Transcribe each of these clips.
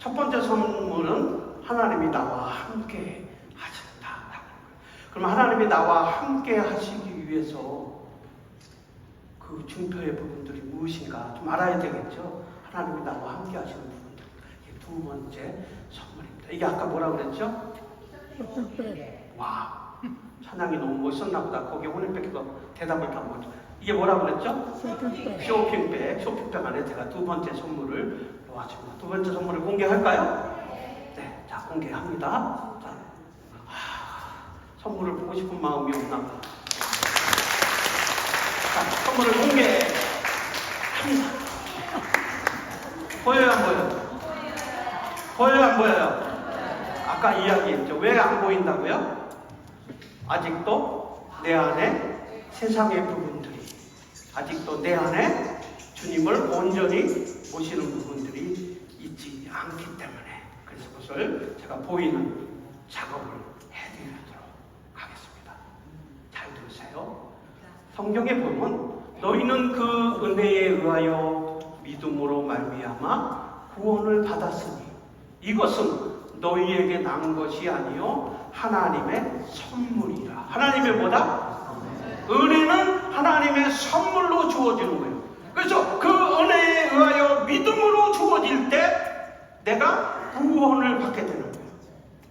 첫 번째 선물은 하나님이 나와 함께 하신다. 그럼 하나님이 나와 함께 하시기 위해서 그 중표의 부분들이 무엇인가 좀 알아야 되겠죠. 하나님이 나와 함께 하시는 부분들. 이게 두 번째 선물입니다. 이게 아까 뭐라고 그랬죠? 와, 찬양이 너무 멋있었나 보다. 거기에 혼인백에서 대답을 다 못해. 이게 뭐라고 그랬죠? 쇼핑백. 쇼핑백 안에 제가 두 번째 선물을 놓았습니다. 두 번째 선물을 공개할까요? 네, 자, 공개합니다. 자, 선물을 보고 싶은 마음이 없나 봐. 자, 선물을 공개합니다. 보여요, 안 보여요? 보여요, 안 보여요? 아까 이야기했죠. 왜 안 보인다고요? 아직도 내 안에 세상의 부분들이, 아직도 내 안에 주님을 온전히 모시는 부분들이 있지 않기 때문에, 그래서 그것을 제가 보이는 작업을 해드리도록 하겠습니다. 잘 들으세요. 성경에 보면 너희는 그 은혜에 의하여 믿음으로 말미암아 구원을 받았으니 이것은 너희에게 난 것이 아니요 하나님의 선물이라. 하나님의 뭐다? 은혜는 하나님의 선물로 주어지는 거예요. 그래서 그 은혜에 의하여 믿음으로 주어질 때 내가 구원을 받게 되는 거예요.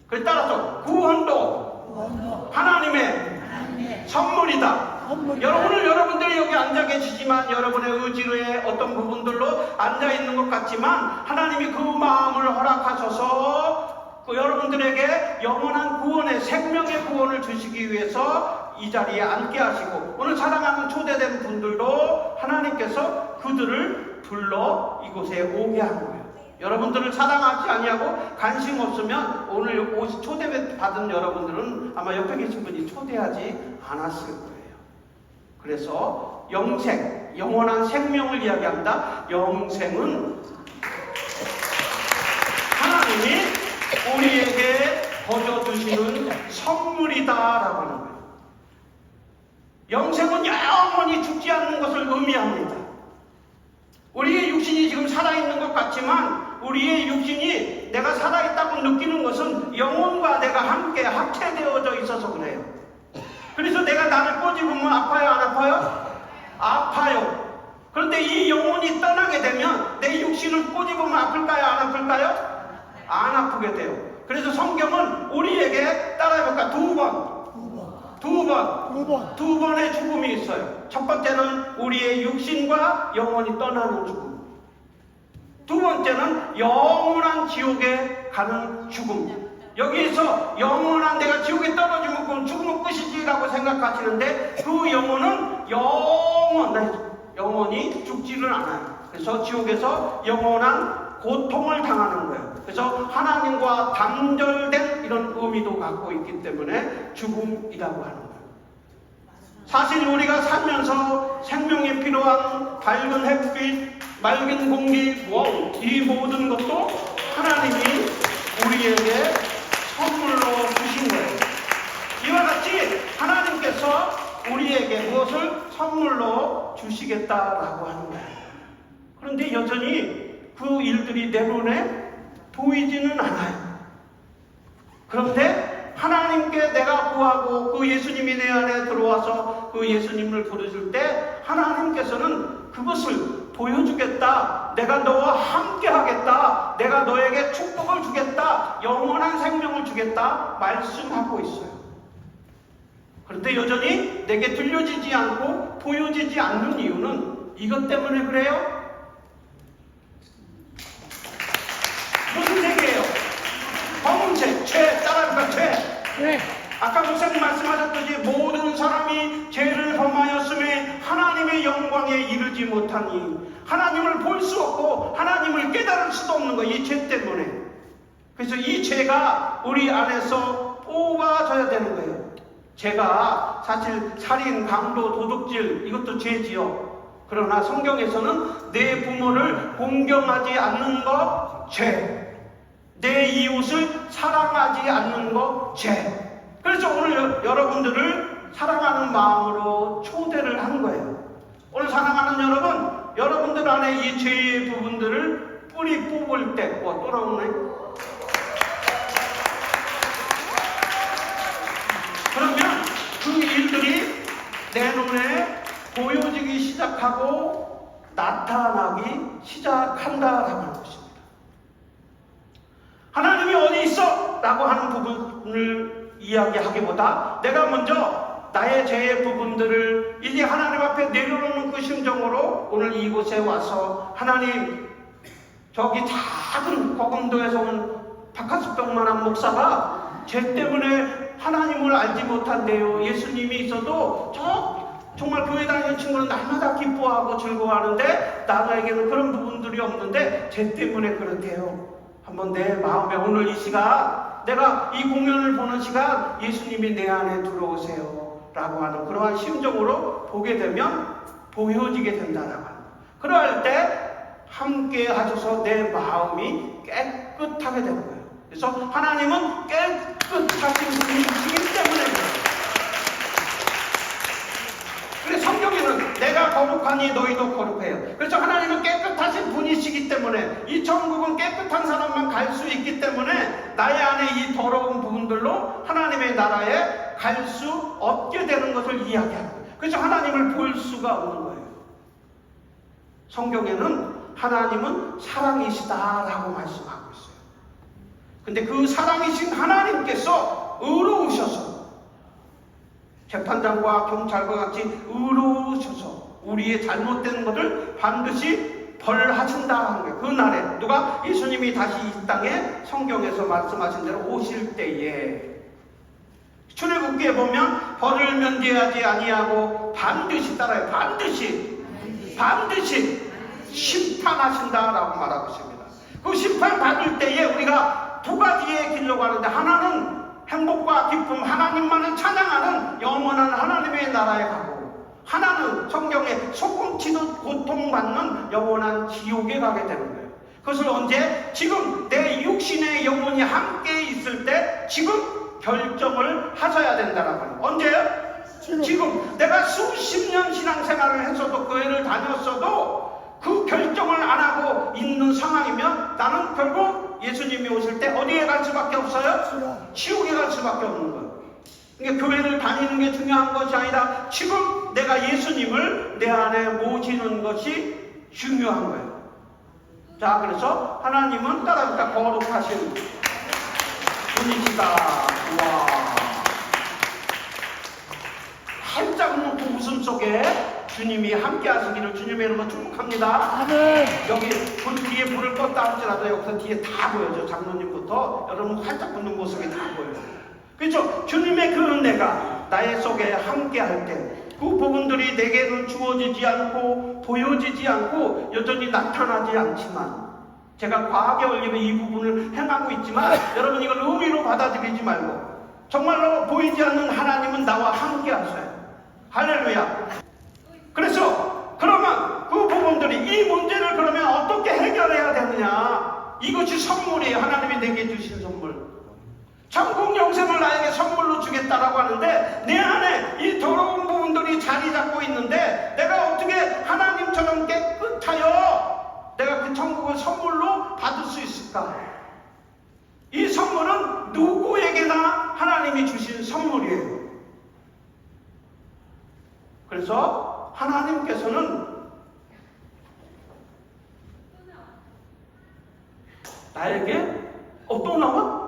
그에 따라서 구원도 하나님의 선물이다. 오늘 여러분들이 여기 앉아 계시지만 여러분의 의지로의 어떤 부분들로 앉아 있는 것 같지만 하나님이 그 마음을 허락하셔서 그 여러분들에게 영원한 구원의 생명의 구원을 주시기 위해서 이 자리에 앉게 하시고 오늘 사랑하는 초대된 분들도 하나님께서 그들을 불러 이곳에 오게 한 거예요. 여러분들을 사랑하지 아니하고 관심 없으면 오늘 초대 받은 여러분들은 아마 옆에 계신 분이 초대하지 않았을 거예요. 그래서 영생, 영원한 생명을 이야기합니다. 영생은 하나님이 우리에게 거저주시는 선물이다라고 하는 거예요. 영생은 영원히 죽지 않는 것을 의미합니다. 우리의 육신이 지금 살아있는 것 같지만 우리의 육신이 내가 살아있다고 느끼는 것은 영혼과 내가 함께 합체되어져 있어서 그래요. 그래서 내가 나를 꼬집으면 아파요, 안 아파요? 아파요. 그런데 이 영혼이 떠나게 되면 내 육신을 꼬집으면 아플까요, 안 아플까요? 안 아프게 돼요. 그래서 성경은 우리에게 따라해볼까? 두 번의 죽음이 있어요. 첫 번째는 우리의 육신과 영혼이 떠나는 죽음. 두 번째는 영원한 지옥에 가는 죽음. 여기에서 영원한 내가 지옥에 떨어지면 그건 죽으면 끝이지라고 생각하시는데 그 영혼은 영원히 죽지를 않아요. 그래서 지옥에서 영원한 고통을 당하는 거예요. 그래서 하나님과 단절된 이런 의미도 갖고 있기 때문에 죽음이라고 하는 거예요. 사실 우리가 살면서 생명에 필요한 밝은 햇빛, 맑은 공기, 이 모든 것도 하나님이 우리에게 선물로 주신 거예요. 이와 같이 하나님께서 우리에게 무엇을 선물로 주시겠다라고 하는 거예요. 그런데 여전히 그 일들이 내 눈에 보이지는 않아요. 그런데 하나님께 내가 구하고 그 예수님이 내 안에 들어와서 그 예수님을 부르실 때 하나님께서는 그것을 보여주겠다. 내가 너와 함께 하겠다. 내가 너에게 축복을 주겠다. 영원한 생명을 주겠다. 말씀하고 있어요. 그런데 여전히 내게 들려지지 않고 보여지지 않는 이유는 이것 때문에 그래요? 무슨 색이에요? 검은색, 따라해볼까? 죄. 아까 목사님 말씀하셨듯이 모든 사람이 죄를 범하였음에 하나님의 영광에 이르지 못하니 하나님을 볼 수 없고 하나님을 깨달을 수도 없는 거예요. 이 죄 때문에. 그래서 이 죄가 우리 안에서 뽑아져야 되는 거예요. 죄가 사실 살인, 강도, 도둑질 이것도 죄지요. 그러나 성경에서는 내 부모를 공경하지 않는 것 죄. 내 이웃을 사랑하지 않는 것 죄. 그래서 오늘 여러분들을 사랑하는 마음으로 초대를 한 거예요. 오늘 사랑하는 여러분, 여러분들 안에 이 죄의 부분들을 뿌리 뽑을 때, 또 나오네. 그러면 그 일들이 내 눈에 보여지기 시작하고 나타나기 시작한다라고 하는 것입니다. 하나님이 어디 있어? 라고 하는 부분을 이야기하기보다 내가 먼저 나의 죄의 부분들을 이제 하나님 앞에 내려놓는 그 심정으로 오늘 이곳에 와서 하나님, 저기 작은 거금도에서 온 박하수병만한 목사가 죄 때문에 하나님을 알지 못한대요. 예수님이 있어도 정말 교회 다니는 친구는 날마다 기뻐하고 즐거워하는데 나에게는 그런 부분들이 없는데 죄 때문에 그렇대요. 한번 내 마음에 오늘 이 시간, 내가 이 공연을 보는 시간 예수님이 내 안에 들어오세요 라고 하는 그러한 심정으로 보게 되면 보여지게 된다라고 합니다. 그럴 때 함께 하셔서 내 마음이 깨끗하게 되는 거예요. 그래서 하나님은 깨끗하신 분이시기 때문에 그래서 성경에는 내가 거룩하니 너희도 거룩해요. 그래서 하나님은 깨끗하신 분이시기 때문에 이 천국은 깨끗한 사람만 갈 수 있기 때문에 나의 안에 이 더러운 부분들로 하나님의 나라에 갈 수 없게 되는 것을 이야기하는 거예요. 그래서 하나님을 볼 수가 없는 거예요. 성경에는 하나님은 사랑이시다라고 말씀하고 있어요. 근데 그 사랑이신 하나님께서 의로우셔서 재판장과 경찰과 같이 의로우셔서 우리의 잘못된 것을 반드시 벌하신다는 거예요. 그날에 누가? 예수님이 다시 이 땅에 성경에서 말씀하신 대로 오실 때에 출애굽기에 보면 벌을 면제하지 아니하고 반드시 따라요. 반드시 심판하신다라고 말하고 있습니다. 그 심판 받을 때에 우리가 두 가지의 길로 가는데 하나는 행복과 기쁨, 하나님만을 찬양하는 영원한 하나님의 나라에 가고 하나는 성경에 소금치듯 고통받는 영원한 지옥에 가게 되는 거예요. 그것을 언제? 지금 내 육신의 영혼이 함께 있을 때 지금 결정을 하셔야 된다는 거예요. 언제요? 지금 내가 수십 년 신앙생활을 했어도 교회를 다녔어도 그 결정을 안 하고 있는 상황이면 나는 결국 예수님이 오실 때 어디에 갈 수밖에 없어요? 지옥에 갈 수밖에 없는 거예요. 그러니까 교회를 다니는 게 중요한 것이 아니라 지금 내가 예수님을 내 안에 모시는 것이 중요한 거예요. 자, 그래서 하나님은 따라붙다 거룩하신 분이시다. 와, 활짝 웃는 웃음 속에 주님이 함께 하시기를 주님의 이름으로 축복합니다. 아멘. 여기 불 뒤에 불을 껐다 할지라도 여기서 뒤에 다 보여요. 장로님부터 여러분 활짝 웃는 모습이 다 보여요. 그렇죠? 주님의 그 은혜가 나의 속에 함께 할 때 그 부분들이 내게는 주어지지 않고 보여지지 않고 여전히 나타나지 않지만 제가 과하게 올리는 이 부분을 행하고 있지만 여러분 이걸 의미로 받아들이지 말고 정말로 보이지 않는 하나님은 나와 함께 하셔요. 할렐루야. 그래서 그러면 그 부분들이 이 문제를 그러면 어떻게 해결해야 되느냐? 이것이 선물이에요. 하나님이 내게 주신 선물. 천국 영생을 나에게 선물로 주겠다라고 하는데 내 안에 이 더러운 부분들이 자리 잡고 있는데 내가 어떻게 하나님처럼 깨끗하여 내가 그 천국을 선물로 받을 수 있을까? 이 선물은 누구에게나 하나님이 주신 선물이에요. 그래서 하나님께서는 나에게 또 나와?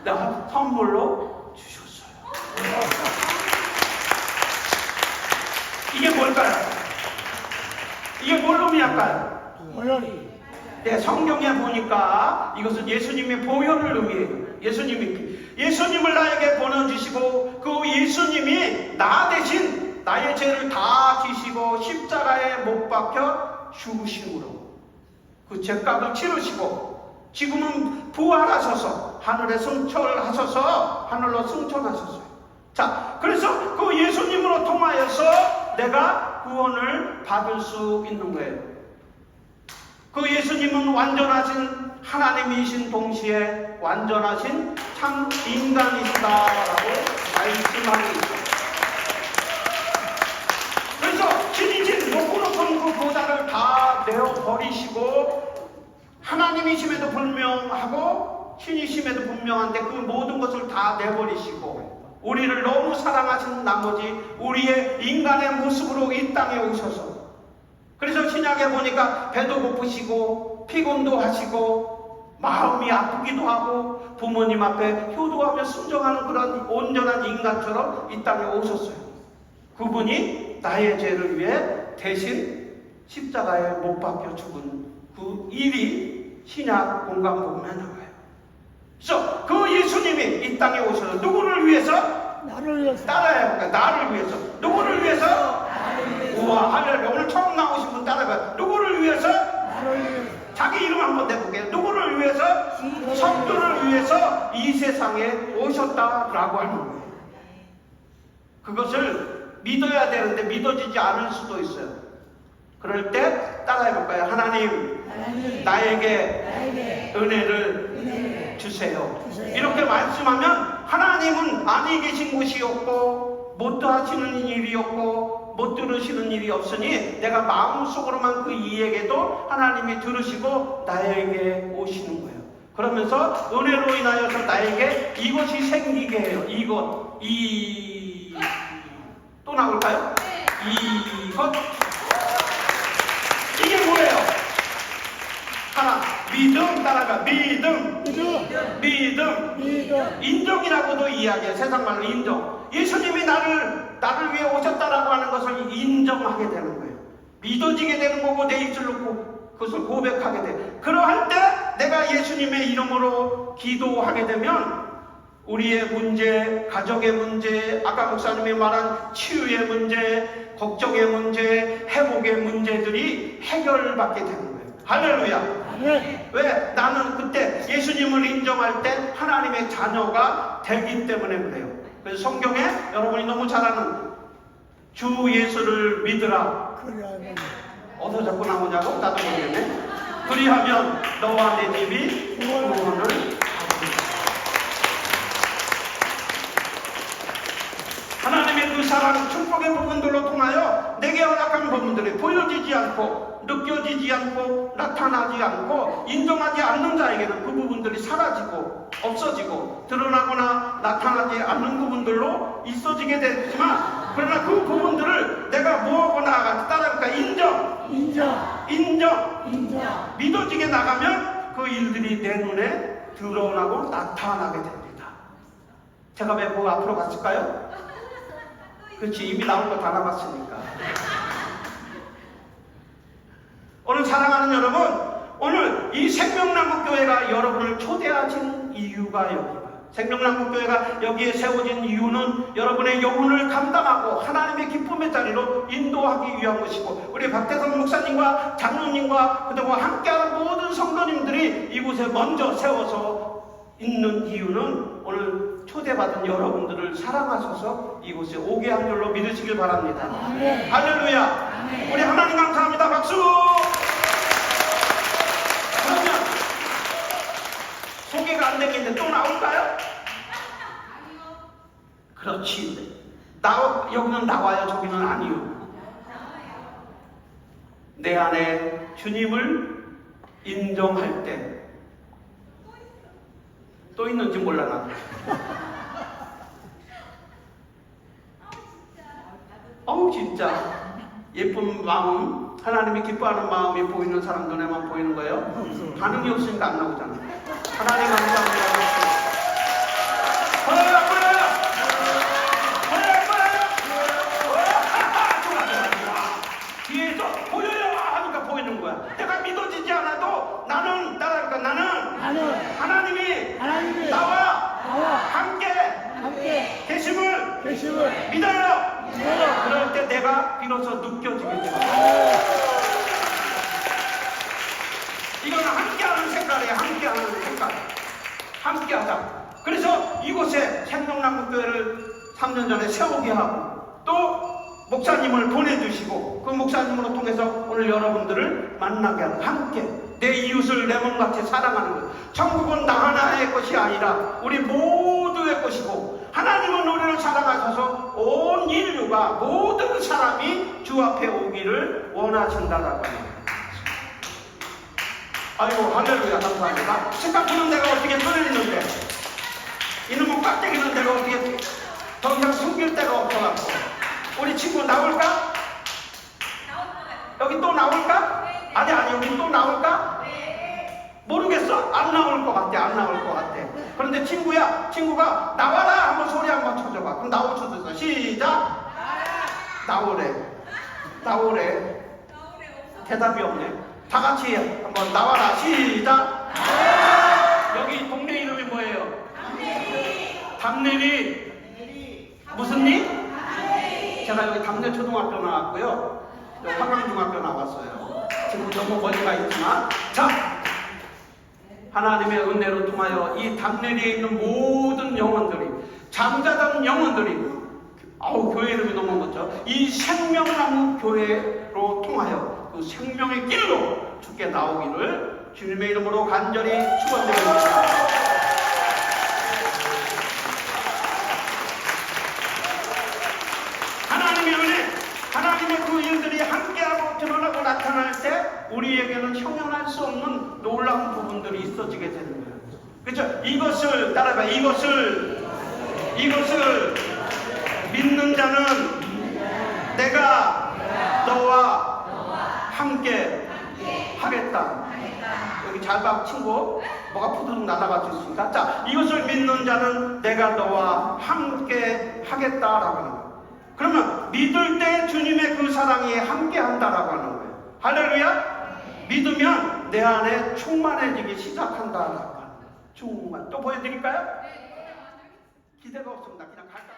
내가 선물로 주셨어요. 이게 뭘까요? 이게 뭘 의미할까요? 네, 성경에 보니까 이것은 예수님의 보혈을 의미해요. 예수님을 나에게 보내주시고 그 예수님이 나 대신 나의 죄를 다 지시고 십자가에 못 박혀 죽으심으로 그 죄값을 치르시고 지금은 부활하셔서 하늘에 승천하셔서 하늘로 승천하셨어요. 자, 그래서 그 예수님으로 통하여서 내가 구원을 받을 수 있는 거예요. 그 예수님은 완전하신 하나님이신 동시에 완전하신 참 인간이시다라고 말씀하고 있어요. 그래서 지니진 높고 높은 그 보좌를 다 내어버리시고 하나님이심에도 분명하고 신이심에도 분명한데 그 모든 것을 다 내버리시고 우리를 너무 사랑하신 나머지 우리의 인간의 모습으로 이 땅에 오셔서, 그래서 신약에 보니까 배도 고프시고 피곤도 하시고 마음이 아프기도 하고 부모님 앞에 효도하며 순종하는 그런 온전한 인간처럼 이 땅에 오셨어요. 그분이 나의 죄를 위해 대신 십자가에 못 박혀 죽은 그 일이 신약 공간복음에 나와요. 그래서 그 예수님이 이 땅에 오셔서 누구를 위해서? 나를 위해서. 따라해볼까요? 나를 위해서. 누구를 위해서? 우와, 할렐루야. 오늘 처음 나오신 분 따라해봐요. 누구를 위해서? 나를 위해서. 자기 이름 한번 내볼게요. 누구를 위해서? 성도를 위해서 이 세상에 오셨다라고 하는 거예요. 그것을 믿어야 되는데 믿어지지 않을 수도 있어요. 그럴 때 따라해볼까요? 하나님, 나에게 은혜를 주세요. 이렇게 말씀하면 하나님은 안에 계신 곳이 없고 못 하시는 일이 없고 못 들으시는 일이 없으니 내가 마음속으로만 그 이에게도 하나님이 들으시고 나에게 오시는 거예요. 그러면서 은혜로 인하여서 나에게 이것이 생기게 해요. 이것, 또 나올까요? 이것. 이게 뭐예요? 하나, 믿음. 따라가. 믿음. 인정이라고도 이야기해요. 세상 말로 인정. 예수님이 나를 위해 오셨다라고 하는 것을 인정하게 되는 거예요. 믿어지게 되는 거고 내 입술로 그것을 고백하게 돼. 그러할 때 내가 예수님의 이름으로 기도하게 되면 우리의 문제, 가족의 문제, 아까 목사님이 말한 치유의 문제, 걱정의 문제, 회복의 문제들이 해결받게 되는 거예요. 할렐루야. 왜? 나는 그때 예수님을 인정할 때 하나님의 자녀가 되기 때문에 그래요. 그래서 성경에 여러분이 너무 잘 아는 주 예수를 믿으라. 어디서 자꾸 나오냐고? 나도 모르겠네. 그리하면 너와 내 집이 구원을 받으리라. 하나님의 그 사랑, 축복의 부분들로 통하여 내게 허락한 부분들이 보여지지 않고 느껴지지 않고 나타나지 않고 인정하지 않는 자에게는 그 부분들이 사라지고 없어지고 드러나거나 나타나지 않는 부분들로 있어지게 되지만, 그러나 그 부분들을 내가 뭐하고 나아가 따라할까? 인정. 믿어지게 나가면 그 일들이 내 눈에 드러나고 나타나게 됩니다. 제가 왜 그 앞으로 갔을까요? 그렇지, 이미 나온 거 다 나갔으니까. 오늘 사랑하는 여러분, 오늘 이 생명나무교회가 여러분을 초대하신 이유가 여기다. 생명나무교회가 여기에 세워진 이유는 여러분의 영혼을 감당하고 하나님의 기쁨의 자리로 인도하기 위한 것이고, 우리 박대성 목사님과 장로님과 그동안 함께하는 모든 성도님들이 이곳에 먼저 세워서 있는 이유는 오늘 초대받은 여러분들을 사랑하셔서 이곳에 오게 한 줄로 믿으시길 바랍니다. 아멘. 할렐루야. 아멘. 우리 하나님 감사합니다. 박수. 그러면 소개가 안 되겠는데 또 나올까요? 그렇지. 여기는 나와요, 저기는 아니요. 내 안에 주님을 인정할 때 또 있는지 몰라 나도. 어우 진짜 예쁜 마음, 하나님이 기뻐하는 마음이 보이는 사람 눈에만 보이는 거예요. 반응이 없으니까 안 나오잖아. 하나님 감사합니다. 뒤에서 보여요 하니까 보이는 거야. 내가 믿어지지 않아도 나는 따라할까? 나는 하나님이 나와 함께 계심을 믿어요. 그럴 때 내가 비로소 느껴지게 됩니다. 이거는 함께하는 색깔이에요. 함께하는 색깔. 함께하자. 그래서 이곳에 생명나무교회를 3년 전에 세우게 하고 또 목사님을 보내주시고 그 목사님으로 통해서 오늘 여러분들을 만나게 하는, 함께 내 이웃을 내 몸같이 사랑하는 것. 천국은 나 하나의 것이 아니라 우리 모두의 것이고, 하나님은 우리를 사랑하셔서 온 인류가, 모든 사람이 주 앞에 오기를 원하신다라고 합니다. 아이고 할렐루야 감사합니다. 식당 푸는 데가 어떻게 뚫려있는데 이놈은 꽉때기는 데가 어떻게 더 이상 숨길 데가 없어갖고 우리 친구 나올까? 여기 또 나올까? 아니 여기 또 나올까? 모르겠어. 안 나올 것 같아. 안 나올 것 같아. 그런데 친구가 나와라 한번 소리 한번 쳐줘봐. 그럼 나올 수도 있어. 시작. 나오래. 대답이 없네. 다 같이 한번 나와라. 시작. 여기 동네 이름이 뭐예요? 담내리. 무슨 리? 제가 여기 담내 초등학교 나왔고요. 여기 한강중학교 나왔어요. 지금 너무 멀리가 있지만 자. 하나님의 은혜로 통하여 이 담내리에 있는 모든 영혼들이 잠자던 영혼들이 교회 이름이 너무 멋져. 이 생명나무 교회로 통하여 그 생명의 길로 주께 나오기를 주님의 이름으로 간절히 축원드립니다. 하나님의 은혜, 하나님의 그 일들이 함께하고 드러나고 나타날 때 우리에게는 형용할 수 없는 놀라운 부분들이 있어지게 되는 거예요. 그렇죠? 이것을 따라봐. 이것을 믿는 자는 내가 너와 함께 하겠다. 여기 잘 봐 친구. 뭐가 푸드득 날아갈 수 있으니까. 자, 이것을 믿는 자는 내가 너와 함께 하겠다라고 하는 거예요. 그러면 믿을 때 주님의 그 사랑이 함께 한다라고 하는 거예요. 할렐루야. 믿으면 내 안에 충만해지기 시작한다라고 하는 거예요. 충만. 또 보여드릴까요? 기대가 없습니다. 그냥 갈까요?